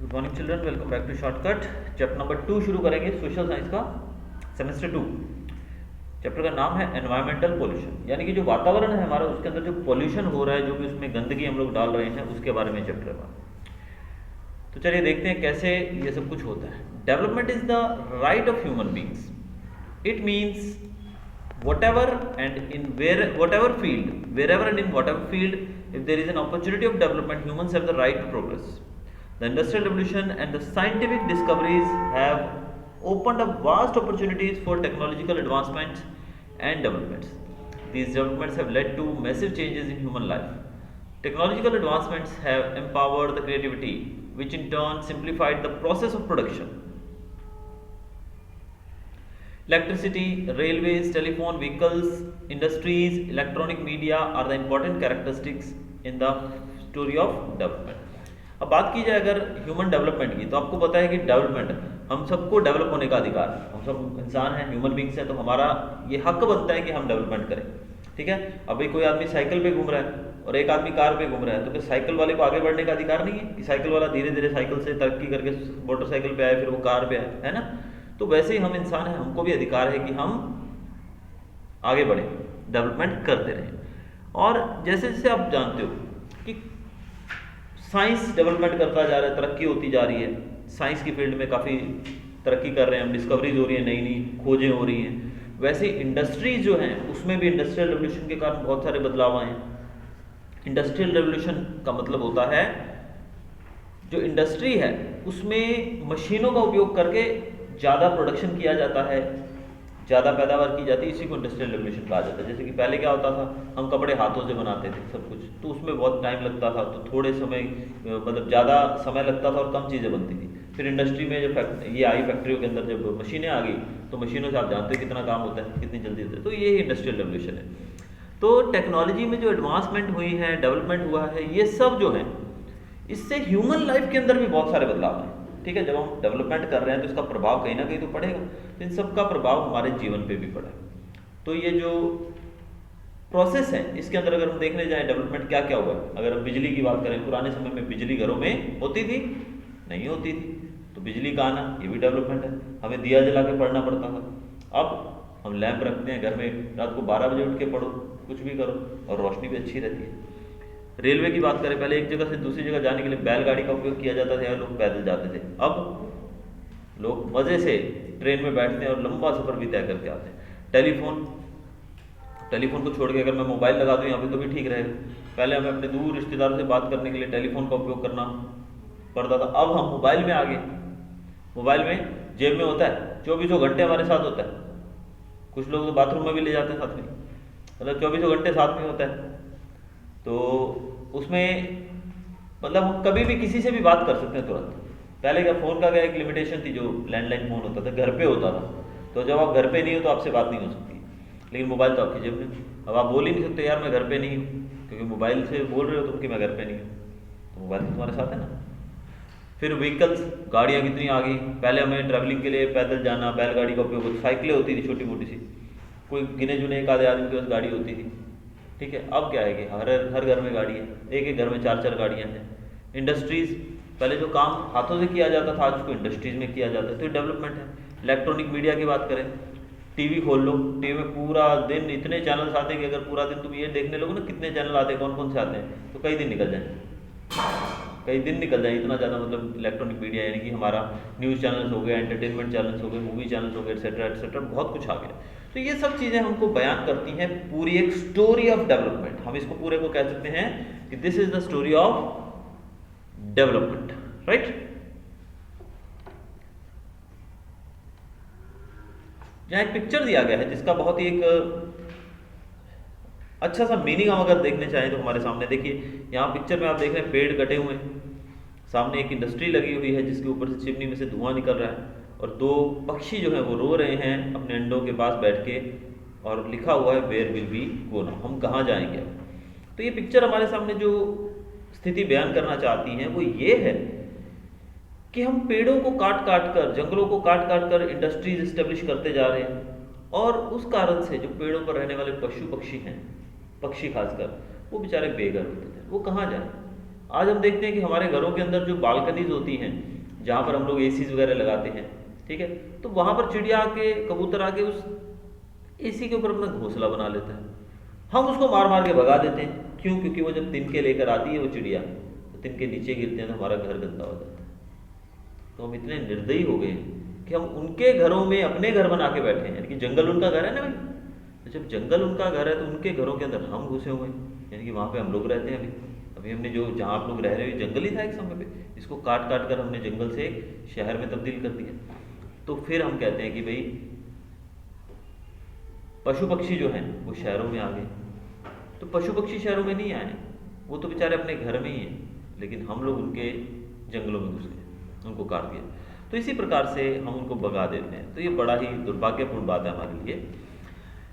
Good morning children, welcome back to Shortcut. Chapter number 2 शुरू करेंगे social science का, semester 2। Chapter का नाम है एनवायरमेंटल पोल्यूशन, यानी कि जो वातावरण है हमारा उसके अंदर जो पोल्यूशन हो रहा है, जो भी उसमें गंदगी हम लोग डाल रहे हैं उसके बारे में चैप्टर है। तो चलिए देखते हैं कैसे ये सब कुछ होता है। Development is the right of human beings. It means whatever and in whatever field, wherever and in whatever field, if there is an opportunity of development, humans have the right to progress. The industrial revolution and the scientific discoveries have opened up vast opportunities for technological advancements and developments. These developments have led to massive changes in human life. Technological advancements have empowered the creativity, which in turn simplified the process of production. Electricity, railways, telephone, vehicles, industries, electronic media are the important characteristics in the story of development. अब बात की जाए अगर human development की, तो आपको पता है कि डेवलपमेंट, हम सबको डेवलप होने का अधिकार, हम सब इंसान हैं, ह्यूमन बींग्स हैं, तो हमारा ये हक बनता है कि हम डेवलपमेंट करें। ठीक है। अब भाई कोई आदमी साइकिल पे घूम रहा है और एक आदमी कार पे घूम रहा है, तो फिर साइकिल वाले को आगे बढ़ने का अधिकार नहीं है कि साइकिल वाला धीरे धीरे साइकिल से तरक्की करके मोटरसाइकिल पे आए, फिर वो कार पे आए, है ना। तो वैसे ही हम इंसान हैं, हमको भी अधिकार है कि हम आगे बढ़े, डेवलपमेंट करते रहें। और जैसे जैसे आप जानते हो कि साइंस डेवलपमेंट करता जा रहा है, तरक्की होती जा रही है, साइंस की फील्ड में काफ़ी तरक्की कर रहे हैं हम, डिस्कवरीज हो रही हैं, नई नई खोजें हो रही हैं। वैसे इंडस्ट्रीज जो हैं उसमें भी इंडस्ट्रियल रेवोल्यूशन के कारण बहुत सारे बदलाव आए हैं। इंडस्ट्रियल रेवोल्यूशन का मतलब होता है जो इंडस्ट्री है उसमें मशीनों का उपयोग करके ज़्यादा प्रोडक्शन किया जाता है, ज़्यादा पैदावार की जाती है, इसी को इंडस्ट्रियल रेवोल्यूशन कहा जाता है। जैसे कि पहले क्या होता था, हम कपड़े हाथों से बनाते थे सब कुछ, तो उसमें बहुत टाइम लगता था, तो थोड़े समय मतलब ज़्यादा समय लगता था और कम चीज़ें बनती थी। फिर इंडस्ट्री में जब ये आई, फैक्ट्रियों के अंदर जब मशीनें आ गई, तो मशीनों से आप जानते हो कितना काम होता है, कितनी जल्दी होता है। तो ये ही इंडस्ट्रियल रेवोल्यूशन है। तो टेक्नोलॉजी में जो एडवांसमेंट हुई है, डेवलपमेंट हुआ है, ये सब जो है इससे ह्यूमन लाइफ के अंदर भी बहुत सारे बदलाव हैं। ठीक है। जब हम डेवलपमेंट कर रहे हैं तो इसका प्रभाव कहीं ना कहीं तो पड़ेगा, तो इन सब का प्रभाव हमारे जीवन पे भी पड़ा है। तो ये जो प्रोसेस है इसके अंदर अगर हम देखने जाएं डेवलपमेंट क्या क्या हुआ है। अगर हम बिजली की बात करें, पुराने समय में बिजली घरों में होती थी, नहीं होती थी, तो बिजली का आना ये भी डेवलपमेंट है। हमें दिया जला के पढ़ना पड़ता था, अब हम लैंप रखते हैं घर में, रात को 12 बजे उठ के पढ़ो, कुछ भी करो, और रोशनी भी अच्छी रहती है। रेलवे की बात करें, पहले एक जगह से दूसरी जगह जाने के लिए बैलगाड़ी का उपयोग किया जाता था या लोग पैदल जाते थे, अब लोग मज़े से ट्रेन में बैठते हैं और लंबा सफ़र भी तय करके आते हैं। टेलीफोन को छोड़ के अगर मैं मोबाइल लगा दूँ यहाँ पे तो भी ठीक रहेगा। पहले हमें अपने दूर रिश्तेदारों से बात करने के लिए टेलीफोन का उपयोग करना पड़ता था, अब हम मोबाइल में आ गए। मोबाइल में जेब में होता है, 24 घंटे हमारे साथ होता है। कुछ लोग तो बाथरूम में भी ले जाते हैं साथ में, मतलब 24 घंटे साथ में होता है। तो उसमें मतलब हम कभी भी किसी से भी बात कर सकते हैं तुरंत। पहले क्या फ़ोन का क्या एक लिमिटेशन थी, जो लैंडलाइन फ़ोन होता था, घर पे होता था, तो जब आप घर पे नहीं हो तो आपसे बात नहीं हो सकती। लेकिन मोबाइल तो आपकी जेब में, अब आप बोल ही नहीं सकते यार मैं घर पे नहीं हूँ, क्योंकि मोबाइल से बोल रहे हो तुम कि मैं घर पे नहीं हूँ, तो मोबाइल तो तुम्हारे साथ है ना। फिर व्हीकल्स, गाड़ियाँ कितनी आ गई। पहले हमें ट्रैवलिंग के लिए पैदल जाना, बैलगाड़ी का उपयोग होता, साइकिलें होती थी छोटी मोटी सी, कोई गिने चुने एक आधे आदमी के पास गाड़ी होती थी। ठीक है। अब क्या है कि हर घर में गाड़ी है, एक एक घर में 4-4 गाड़ियाँ हैं। इंडस्ट्रीज़, पहले जो काम हाथों से किया जाता था आज उसको इंडस्ट्रीज़ में किया जाता है, तो डेवलपमेंट है। इलेक्ट्रॉनिक मीडिया की बात करें, टीवी खोल लो, टीवी में पूरा दिन इतने चैनल्स आते हैं कि अगर पूरा दिन तुम ये देखने लोगे ना कितने चैनल आते हैं, कौन कौन से आते हैं, तो कई दिन निकल जाए, इतना ज़्यादा मतलब इलेक्ट्रॉनिक मीडिया, यानी कि हमारा न्यूज़ चैनल्स हो गए, एंटरटेनमेंट चैनल्स हो गए, मूवी चैनल्स हो गए, एटसेट्रा एटसेट्रा, बहुत कुछ आ गया। तो ये सब चीज़ें हमको बयान करती हैं पूरी एक स्टोरी ऑफ डेवलपमेंट। हम इसको पूरे को कह सकते हैं कि this is the story of development, right. यहाँ एक पिक्चर दिया गया है जिसका बहुत ही एक अच्छा सा मीनिंग हम अगर देखने चाहें तो हमारे सामने देखिए, यहाँ पिक्चर में आप देख रहे हैं पेड़ कटे हुए हैं, सामने एक इंडस्ट्री लगी हुई है जिसके ऊपर से चिमनी में से धुआं निकल रहा है, और 2 पक्षी जो हैं वो रो रहे हैं अपने अंडों के पास बैठ के, और लिखा हुआ है where will we go now, हम कहाँ जाएंगे अब। तो ये पिक्चर हमारे सामने जो स्थिति बयान करना चाहती हैं वो ये है कि हम पेड़ों को काट काट कर, जंगलों को काट काट कर इंडस्ट्रीज इस्टेब्लिश करते जा रहे हैं, और उस कारण से जो पेड़ों पर रहने वाले पशु पक्षी हैं, पक्षी खासकर, वो बेचारे बेघर होते थे। वो कहाँ जाए, आज हम देखते हैं कि हमारे घरों के अंदर जो बालकनीज होती हैं, जहाँ पर हम लोग एसीज वगैरह लगाते हैं, ठीक है, तो वहाँ पर चिड़िया आके, कबूतर आके उस एसी के ऊपर अपना घोंसला बना लेता है। हम उसको मार मार के भगा देते हैं। क्यों? क्योंकि वो जब तिनके लेकर आती है वो चिड़िया, तो तिनके नीचे गिरते हैं तो हमारा घर गंदा हो जाता है। तो हम इतने निर्दयी हो गए कि हम उनके घरों में अपने घर बना के बैठे हैं, यानी कि जंगल उनका घर है ना भाई, तो जब जंगल उनका घर है तो उनके घरों के अंदर हम घुसे हुए हैं, यानी कि वहाँ पे हम लोग रहते हैं। अभी हमने जो जहाँ आप लोग रह रहे हो जंगल ही था एक समय पे, इसको काट काट कर हमने जंगल से एक शहर में तब्दील कर दिया। तो फिर हम कहते हैं कि भाई पशु पक्षी जो हैं वो शहरों में आ गए। तो पशु पक्षी शहरों में नहीं आए, वो तो बेचारे अपने घर में ही हैं, लेकिन हम लोग उनके जंगलों में घुस गए, उनको काट दिया। तो इसी प्रकार से हम उनको भगा देते हैं। तो ये बड़ा ही दुर्भाग्यपूर्ण बात है हमारे लिए।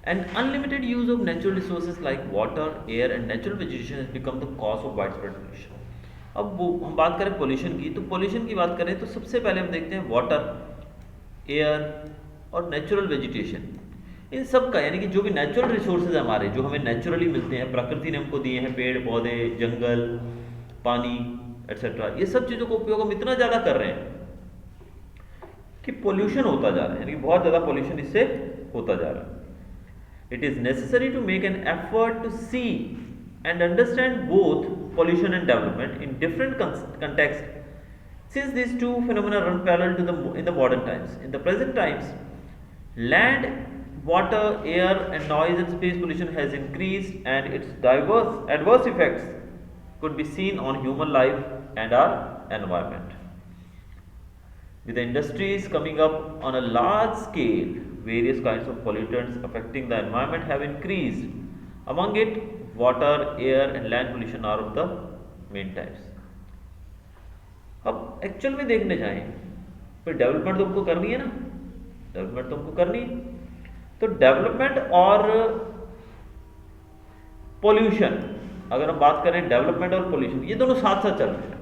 And unlimited use of natural resources like water, air and natural vegetation has become the cause of wide spread pollution. अब वो हम बात करें पोल्यूशन की, तो पोल्यूशन की बात करें तो सबसे पहले हम देखते हैं वाटर, एयर और नेचुरल वेजिटेशन। इन सब का, यानी कि जो भी नेचुरल रिसोर्सेज हमारे जो हमें नेचुरली मिलते हैं, प्रकृति ने हमको दिए हैं, पेड़ पौधे, जंगल, पानी एटसेट्रा, ये सब चीज़ों का उपयोग हम इतना ज़्यादा कर रहे हैं कि पोल्यूशन होता जा रहा है, यानी कि बहुत ज़्यादा पोल्यूशन इससे होता जा रहा है। It is necessary to make an effort to see and understand both pollution and development in different context since these two phenomena run parallel to in the modern times. In the present times, land, water, air and noise and space pollution has increased, and its diverse adverse effects could be seen on human life and our environment. With the industries coming up on a large scale, various kinds of pollutants affecting the environment have increased. Among it, water, air and land pollution are of the main types. अब actual में देखने जाएं, फिर development तो हमको करनी है ना, डेवलपमेंट तो हमको करनी है। तो डेवलपमेंट और पोल्यूशन, अगर हम बात करें डेवलपमेंट और पोल्यूशन, ये दोनों साथ साथ चल रहे हैं।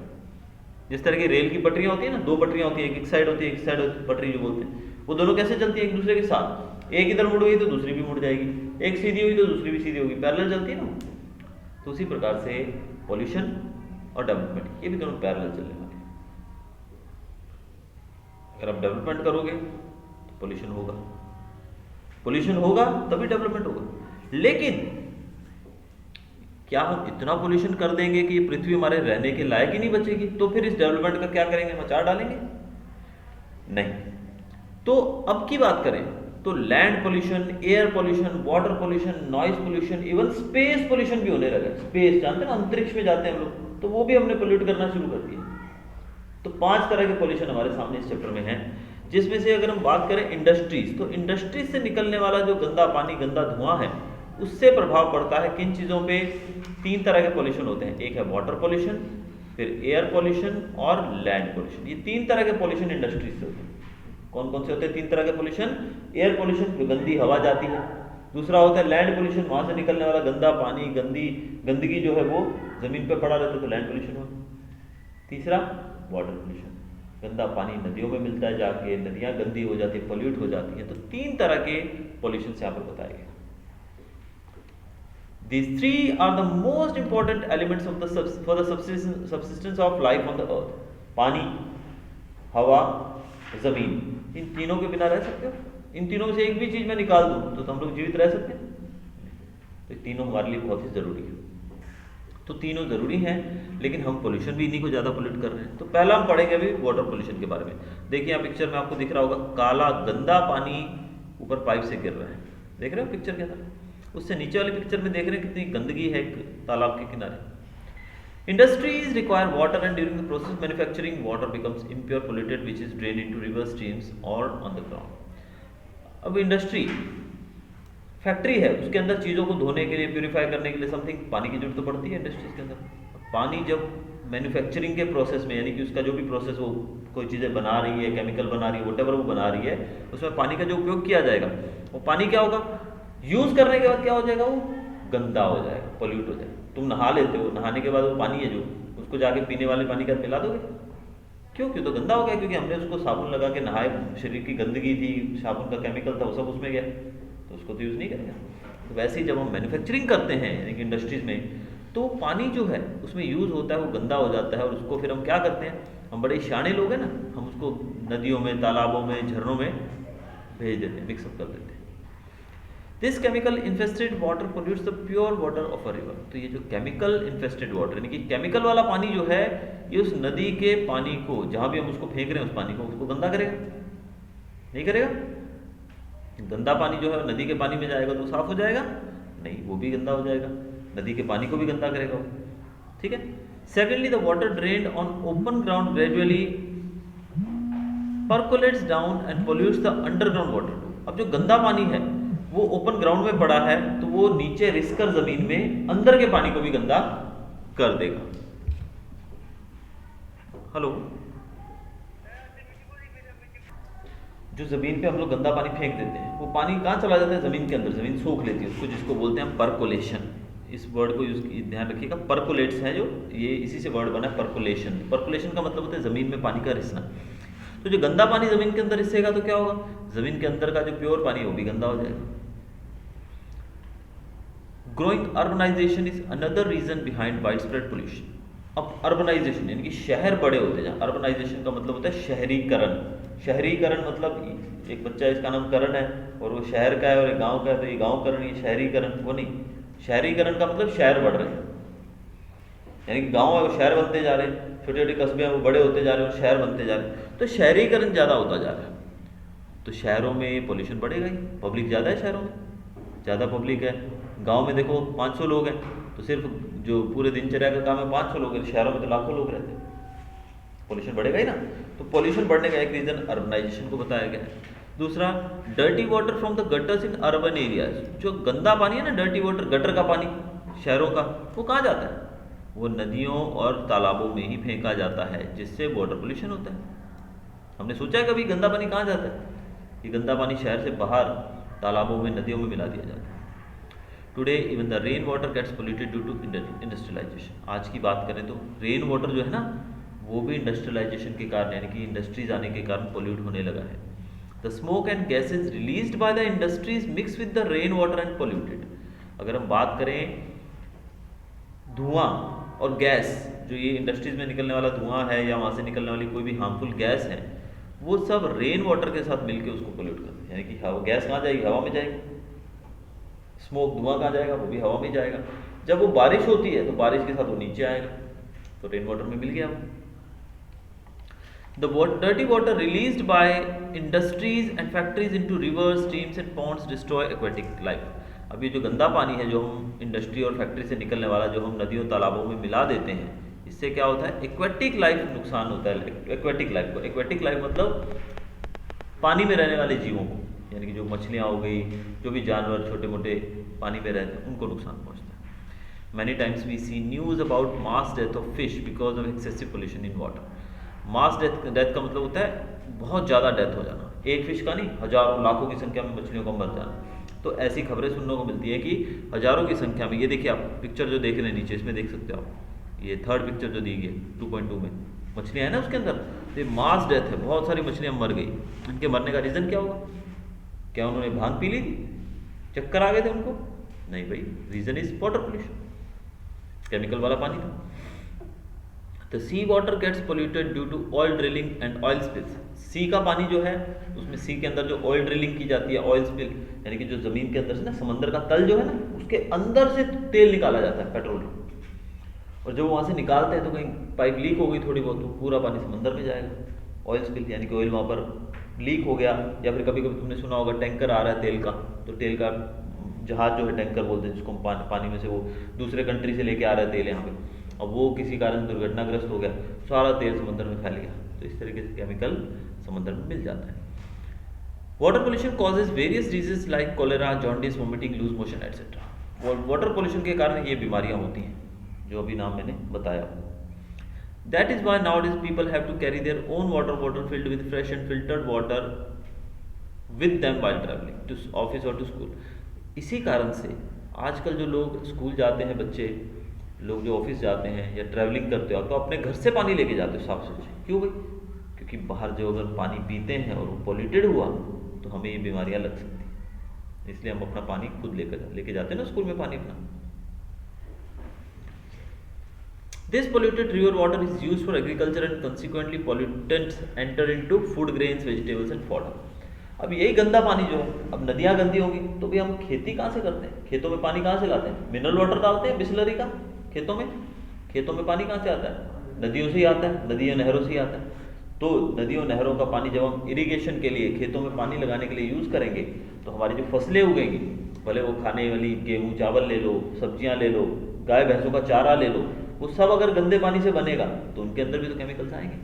जिस तरह की रेल की पटरियां होती है ना, दो पटरियां होती है, एक साइड होती है, एक साइड पटरी जो बोलते हैं, वो दोनों कैसे चलती है? एक दूसरे के साथ। एक इधर मुड़ गई तो दूसरी भी मुड़ जाएगी, एक सीधी हुई तो दूसरी भी सीधी होगी, पैरेलल चलती है ना। तो उसी प्रकार से पोल्यूशन और डेवलपमेंट, ये भी दोनों पैरेलल चलने वाले। अगर आप डेवलपमेंट करोगे तो पोल्यूशन होगा, पोल्यूशन होगा तभी डेवलपमेंट होगा। लेकिन क्या हम इतना पोल्यूशन कर देंगे कि ये पृथ्वी हमारे रहने के लायक ही नहीं बचेगी? तो फिर इस डेवलपमेंट का क्या करेंगे? मचा डालेंगे? नहीं। तो अब की बात करें तो land pollution, air pollution, water pollution, noise pollution, even space pollution भी होने लगा। स्पेस जानते हैं ना, अंतरिक्ष में जाते हैं हम लोग, तो वो भी हमने पोल्यूट करना शुरू कर दिया। तो 5 तरह के पोल्यूशन हमारे सामने इस चैप्टर में हैं, जिसमें से अगर हम बात करें इंडस्ट्रीज, तो इंडस्ट्रीज से निकलने वाला जो गंदा पानी, गंदा धुआं है, उससे प्रभाव पड़ता है किन चीज़ों पे? 3 तरह के पोल्यूशन होते हैं। एक है वाटर पोल्यूशन, फिर एयर पोल्यूशन और लैंड पोल्यूशन। ये 3 तरह के पोल्यूशन इंडस्ट्रीज से होते हैं। कौन कौन से होते हैं 3 तरह के पोल्यूशन? एयर पोल्यूशन, जो गंदी हवा जाती है। दूसरा होता है लैंड पोल्यूशन, वहाँ से निकलने वाला गंदा पानी, गंदगी जो है वो ज़मीन पर पड़ा रहता है, तो लैंड पोल्यूशन हुआ। तीसरा वाटर पोल्यूशन, गंदा पानी नदियों में मिलता है, जाके नदियाँ गंदी हो जाती है, पोल्यूट हो जाती हैं। तो 3 तरह के पोल्यूशन यहाँ पर बताए गए। These 3 are the most important elements of for the subsistence of life on the earth. पानी, हवा, जमीन, इन तीनों के बिना रह सकते हो? इन तीनों में से एक भी चीज मैं निकाल दूं तो हम लोग जीवित रह सकते हैं? तो तीनों हमारे लिए बहुत ही जरूरी है। तो तीनों जरूरी हैं, लेकिन हम पोल्यूशन भी इन्हीं को ज्यादा पोल्यूट कर रहे हैं। तो पहला हम पढ़ेंगे अभी वाटर पोल्यूशन के बारे में। देखिए यहाँ पिक्चर में आपको दिख रहा होगा, काला गंदा पानी ऊपर पाइप से गिर रहा है, देख रहे हो पिक्चर के अंदर? उससे नीचे वाली पिक्चर में देख रहे हैं कितनी गंदगी है तालाब के किनारे। Industries require water and during the process manufacturing water becomes impure polluted which is drain into river streams और ऑन द ग्राउंड। अब इंडस्ट्री, फैक्ट्री है, उसके अंदर चीज़ों को धोने के लिए, प्यूरिफाई करने के लिए समथिंग पानी की जरूरत तो पड़ती है इंडस्ट्रीज के अंदर। पानी जब मैन्युफैक्चरिंग के प्रोसेस में, यानी कि उसका जो भी प्रोसेस वो कोई चीज़ें बना रही है, केमिकल बना रही है, वोटेवर वो बना रही है, उसमें पानी का जो उपयोग किया जाएगा, वो पानी क्या होगा? यूज़ करने के बाद क्या हो जाएगा? वो गंदा हो जाएगा, पोल्यूट हो जाएगा। तुम नहा लेते हो, नहाने के बाद वो पानी है जो, उसको जाके पीने वाले पानी का पिला दोगे? क्यों? क्यों? तो गंदा हो गया, क्योंकि हमने उसको साबुन लगा के नहाए, शरीर की गंदगी थी, साबुन का केमिकल था, वो सब उसमें गया, तो उसको तो यूज़ नहीं करेगा। तो वैसे ही जब हम मैन्युफैक्चरिंग करते हैं यानी कि इंडस्ट्रीज में, तो पानी जो है उसमें यूज़ होता है वो गंदा हो जाता है, और उसको फिर हम क्या करते हैं, हम बड़े शाणे लोग हैं ना, हम उसको नदियों में, तालाबों में, झरनों में भेज देते हैं, मिक्सअप कर देते हैं। This chemical infested water pollutes the pure water of a river. तो ये जो केमिकल इन्फेस्टेड वाटर यानी कि केमिकल वाला पानी जो है, ये उस नदी के पानी को, जहाँ भी हम उसको फेंक रहे हैं उस पानी को, उसको गंदा करेगा? नहीं करेगा। गंदा पानी जो है नदी के पानी में जाएगा तो साफ हो जाएगा? नहीं, वो भी गंदा हो जाएगा, नदी के पानी को भी गंदा करेगा वो। ठीक है। Secondly, the water drained on open ground gradually percolates down and pollutes the underground water too. अब जो गंदा पानी है वो ओपन ग्राउंड में पड़ा है तो वो नीचे रिसकर जमीन में अंदर के पानी को भी गंदा कर देगा। हेलो, जो जमीन पे हम लोग गंदा पानी फेंक देते हैं वो पानी कहाँ चला जाता है? जमीन के अंदर, जमीन सोख लेती है उसको, जिसको बोलते हैं परकोलेशन। इस वर्ड को ध्यान रखिएगा, परकोलेट्स है जो, ये इसी से वर्ड बना है परकोलेशन। परकोलेशन का मतलब होता है जमीन में पानी का रिसना। तो जो गंदा पानी जमीन के अंदर रिसेगा तो क्या होगा? जमीन के अंदर का जो प्योर पानी है वो भी गंदा हो जाएगा। Growing urbanisation is another reason behind wide spread pollution. अब अर्बनाइजेशन यानी कि शहर बड़े होते जाए, अर्बनाइजेशन का मतलब होता है शहरीकरण। शहरीकरण मतलब एक बच्चा, इसका नाम करण है और वो शहर का है और एक गांव का है, तो ये गांव करण, ये शहरीकरण वो नहीं। शहरीकरण का मतलब शहर बढ़ रहे हैं, यानी कि गांव है वो शहर बनते जा रहे हैं, छोटे छोटे कस्बे हैं वो बड़े होते जा रहे हैं और शहर बनते जा रहे हैं, तो शहरीकरण ज़्यादा होता जा रहा है। तो शहरों में पोल्यूशन बढ़ेगा ही, पब्लिक ज़्यादा है, शहरों में ज़्यादा पब्लिक है। गांव में देखो 500 लोग हैं तो सिर्फ जो पूरे दिनचर्या का काम है 500 लोग हैं, शहरों में तो लाखों लोग रहते हैं, पोल्यूशन बढ़ेगा ही ना। तो पोल्यूशन बढ़ने का एक रीज़न अर्बनाइजेशन को बताया गया है। दूसरा, dirty water from the gutters in urban areas. जो गंदा पानी है ना, डर्टी वाटर, गटर का पानी शहरों का, वो कहाँ जाता है? वो नदियों और तालाबों में ही फेंका जाता है, जिससे वाटर पोल्यूशन होता है। हमने सोचा है कभी गंदा पानी कहाँ जाता है? ये गंदा पानी शहर से बाहर तालाबों में, नदियों में मिला दिया जाता है। Today even the rain water gets polluted due to industrialisation. आज की बात करें तो रेन वाटर जो है ना, वो भी इंडस्ट्रियलाइजेशन के कारण, यानी कि इंडस्ट्रीज आने के कारण पोल्यूट होने लगा है। The smoke and gases released by the industries mix with the rain water and polluted. अगर हम बात करें धुआं और गैस, जो ये इंडस्ट्रीज में निकलने वाला धुआं है या वहाँ से निकलने वाली कोई भी हार्मफुल गैस है, वो सब रेन वाटर के साथ मिलकर उसको पोल्यूट करते हैं। यानी कि हवा, गैस कहाँ जाएगी? हवा में जाएगी। स्मोक, धुआं कहाँ जाएगा? वो भी हवा में जाएगा। जब वो बारिश होती है तो बारिश के साथ वो नीचे आएगा, तो रेन वाटर में मिल गया वो। The dirty water released by industries and factories into rivers, streams and ponds destroy aquatic life. अब ये जो गंदा पानी है जो हम इंडस्ट्री और फैक्ट्री से निकलने वाला जो हम नदियों तालाबों में मिला देते हैं, इससे क्या होता है? एक्वेटिक लाइफ नुकसान होता है। एक्वेटिक लाइफ को, एक्वेटिक लाइफ मतलब पानी में रहने वाले जीवों को, यानी कि जो मछलियाँ हो गई, जो भी जानवर छोटे मोटे पानी में रहते हैं, उनको नुकसान पहुँचता है। Many times we see news about mass death of fish because of excessive pollution in water. Mass death का मतलब होता है बहुत ज़्यादा डेथ हो जाना, एक फिश का नहीं, हजारों लाखों की संख्या में मछलियों का मर जाना। तो ऐसी खबरें सुनने को मिलती है कि हजारों की संख्या में, ये देखिए आप पिक्चर जो देख रहे हैं नीचे, इसमें देख सकते हो आप, ये थर्ड पिक्चर जो दी गई 2.2 में मछलियाँ हैं ना उसके अंदर, तो ये मास डेथ है, बहुत सारी मछलियाँ मर गई। इनके मरने का रीज़न क्या होगा? क्या उन्होंने भांग पी ली थी, चक्कर आ गए थे उनको? नहीं भाई, reason is water pollution, chemical वाला पानी था। The sea water gets polluted due to oil drilling and oil spills. सी का पानी जो है उसमें, सी के अंदर जो ऑयल ड्रिलिंग की जाती है, ऑयल स्पिल यानी कि जो ज़मीन के अंदर से ना, समंदर का तल जो है ना, उसके अंदर से तेल निकाला जाता है, पेट्रोल, और जब वहाँ से निकालते हैं तो कहीं पाइप लीक हो गई थोड़ी बहुत, तो पूरा पानी समंदर में जाएगा। ऑयल स्पिल यानी कि ऑयल वहाँ पर लीक हो गया, या फिर कभी कभी तुमने सुना होगा टैंकर आ रहा है तेल का, तो तेल का जहाज जो है टैंकर बोलते हैं जिसको, पानी में से वो दूसरे कंट्री से लेके आ रहा है तेल यहाँ पे, अब वो किसी कारण दुर्घटनाग्रस्त हो गया, सारा तेल समुद्र में फैल गया, तो इस तरीके से केमिकल समुद्र में मिल जाता है। Water pollution causes various disease like cholera, jaundice, vomiting, loose motion etcetera. Water pollution के कारण ये बीमारियां होती हैं जो अभी नाम मैंने बताया। That is why nowadays people have to carry their own water bottle filled with fresh and filtered water with them while travelling to office और टू स्कूल। इसी कारण से आजकल जो लोग स्कूल जाते हैं, बच्चे लोग जो ऑफिस जाते हैं या ट्रैवलिंग करते हो, तो अपने घर से पानी लेके जाते हो साफ सुथरे। क्यों भाई? क्योंकि बाहर जो अगर पानी पीते हैं और वो पॉल्यूटेड हुआ तो हमें ये बीमारियां लग सकती हैं, इसलिए हम अपना पानी खुद लेके जाते हैं ना स्कूल में पानी अपना। This polluted river water is used for agriculture and consequently pollutants enter into food grains, vegetables and fodder. अब यही गंदा पानी जो है, अब नदियाँ गंदी होगी तो भी हम खेती कहाँ से करते हैं? खेतों में पानी कहाँ से लाते हैं? मिनरल वाटर डालते हैं बिस्लरी का खेतों में पानी कहाँ से आता है? नदियों से ही आता है, नदियों नहरों से ही आता है। तो नदियों नहरों का पानी जब हम इरिगेशन के लिए खेतों में पानी लगाने के लिए यूज़ करेंगे तो हमारी जो फसलें उगेंगी, भले वो खाने वाली गेहूँ चावल ले लो, सब्जियाँ ले लो, गाय भैंसों का चारा ले लो, वो सब अगर गंदे पानी से बनेगा तो उनके अंदर भी तो केमिकल्स आएंगे।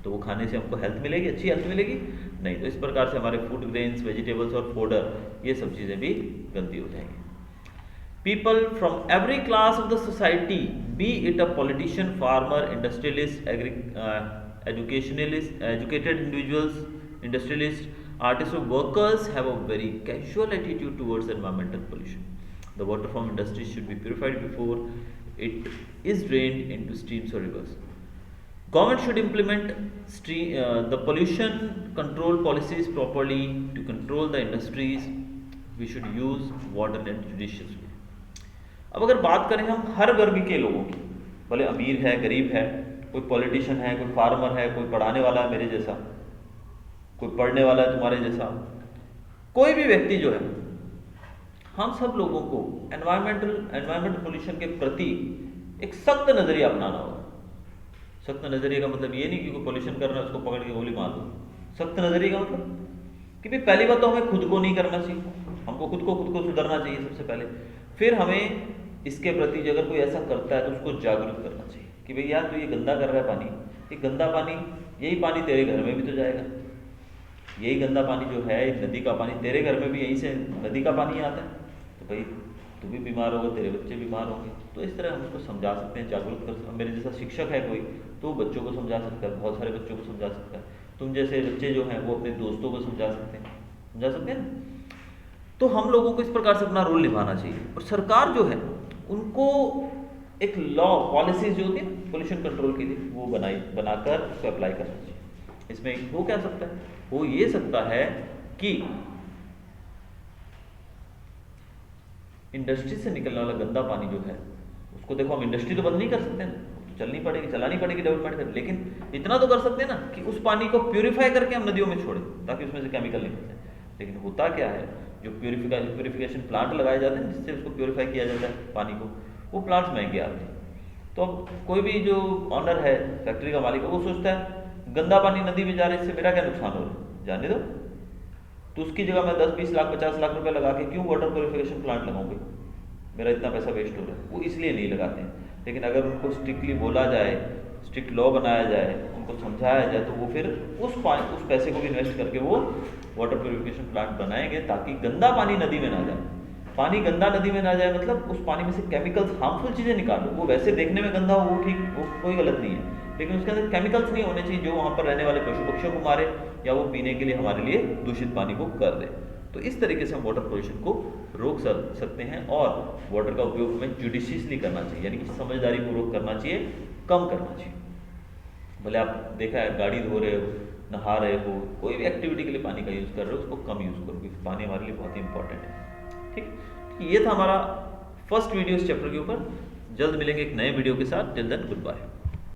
तो वो खाने से हमको हेल्थ मिलेगी, अच्छी हेल्थ मिलेगी नहीं। तो इस प्रकार से हमारे फूड ग्रेन्स, वेजिटेबल्स और फोडर, ये सब चीज़ें भी गंदी हो जाएंगी। People from every class of the society, be it a politician, farmer, industrialist, educated individuals, industrialists, artists or workers, have a very casual attitude towards environmental pollution. The water from industries should be purified before it is drained into streams or rivers. Government should implement the pollution control policies properly to control the industries. We should use water net judiciously. अब अगर बात करें हम हर वर्ग के लोगों की, भले अमीर है, गरीब है, कोई पॉलिटिशियन है, कोई फार्मर है, कोई पढ़ाने वाला है मेरे जैसा, कोई पढ़ने वाला है तुम्हारे जैसा, कोई भी व्यक्ति जो है, हम सब लोगों को एनवायरमेंट पोल्यूशन के प्रति एक सख्त नज़रिया अपनाना होगा। सख्त नज़रिए का मतलब ये नहीं कि कोई पोल्यूशन कर रहा है उसको पकड़ के गोली मार दो। सख्त नज़रिए का मतलब कि भाई पहली बात तो हमें खुद को नहीं करना चाहिए, हमको खुद को सुधरना चाहिए सबसे पहले। फिर हमें इसके प्रति अगर कोई ऐसा करता है तो उसको जागरूक करना चाहिए कि भाई यार तू ये गंदा कर रहा है पानी, ये गंदा पानी, यही पानी तेरे घर में भी तो जाएगा, यही गंदा पानी जो है नदी का पानी तेरे घर में भी यहीं से नदी का पानी आता है, तो भाई तू भी बीमार होगा, तेरे बच्चे बीमार होंगे। तो इस तरह हम उसको समझा सकते हैं, जागरूक कर सकते हैं। मेरे जैसा शिक्षक है कोई तो बच्चों को समझा सकता है, बहुत सारे बच्चों को समझा सकता है। तुम जैसे बच्चे जो हैं वो अपने दोस्तों को समझा सकते हैं ना। तो हम लोगों को इस प्रकार से अपना रोल निभाना चाहिए। और सरकार जो है उनको एक लॉ पॉलिसीज जो होती है पोल्यूशन कंट्रोल के लिए वो बनाकर उसको अप्लाई करना चाहिए। इसमें हो क्या सकता है, हो ये सकता है कि इंडस्ट्री से निकलने वाला गंदा पानी जो है उसको, देखो हम इंडस्ट्री तो बंद नहीं कर सकते ना, तो चलानी पड़ेगी डेवलपमेंट कर, लेकिन इतना तो कर सकते हैं ना कि उस पानी को प्यूरिफाई करके हम नदियों में छोड़ें ताकि उसमें से केमिकल निकल जाए। लेकिन होता क्या है, जो प्यूरिफिकेशन प्लांट लगाए जाते हैं जिससे उसको प्यूरिफाई किया जाता है पानी को, वो प्लांट्स महंगे आते हैं। तो अब कोई भी जो ऑनर है, फैक्ट्री का मालिक है, वो सोचता है गंदा पानी नदी में जा रहा है, इससे मेरा क्या नुकसान हो रहा है, जाने दो। तो उसकी जगह मैं 10-20 लाख 50 लाख रुपए लगा के क्यों वाटर प्यूरिफिकेशन प्लांट लगाऊंगे, मेरा इतना पैसा वेस्ट हो रहा है, वो इसलिए नहीं लगाते हैं। लेकिन अगर उनको स्ट्रिक्टली बोला जाए, स्ट्रिक्ट लॉ बनाया जाए, उनको समझाया जाए, तो वो फिर उस पैसे को भी इन्वेस्ट करके वो वाटर प्यूरिफिकेशन प्लांट बनाएंगे ताकि गंदा पानी नदी में ना जाए। पानी गंदा नदी में ना जाए मतलब उस पानी में से केमिकल्स, हार्मफुल चीज़ें निकालो। वो वैसे देखने में गंदा हो, वो ठीक, वो कोई गलत नहीं है, लेकिन उसके अंदर केमिकल्स नहीं होने चाहिए जो वहाँ पर रहने वाले पशु पक्षियों को मारे या वो पीने के लिए हमारे लिए दूषित पानी को कर दे। तो इस तरीके से हम वाटर पोल्यूशन को रोक सकते हैं और वाटर का उपयोग हमें जुडिशियसली करना चाहिए, यानी कि समझदारी पूर्वक करना चाहिए, कम करना चाहिए। भले आप देखा है गाड़ी धो रहे हो, नहा रहे हो, कोई भी एक्टिविटी के लिए पानी का यूज़ कर रहे हो, उसको कम यूज़ करो क्योंकि पानी हमारे लिए बहुत ही इंपॉर्टेंट है। ठीक, ये था हमारा फर्स्ट वीडियो इस चैप्टर के ऊपर। जल्द मिलेंगे एक नए वीडियो के साथ। Till then good bye.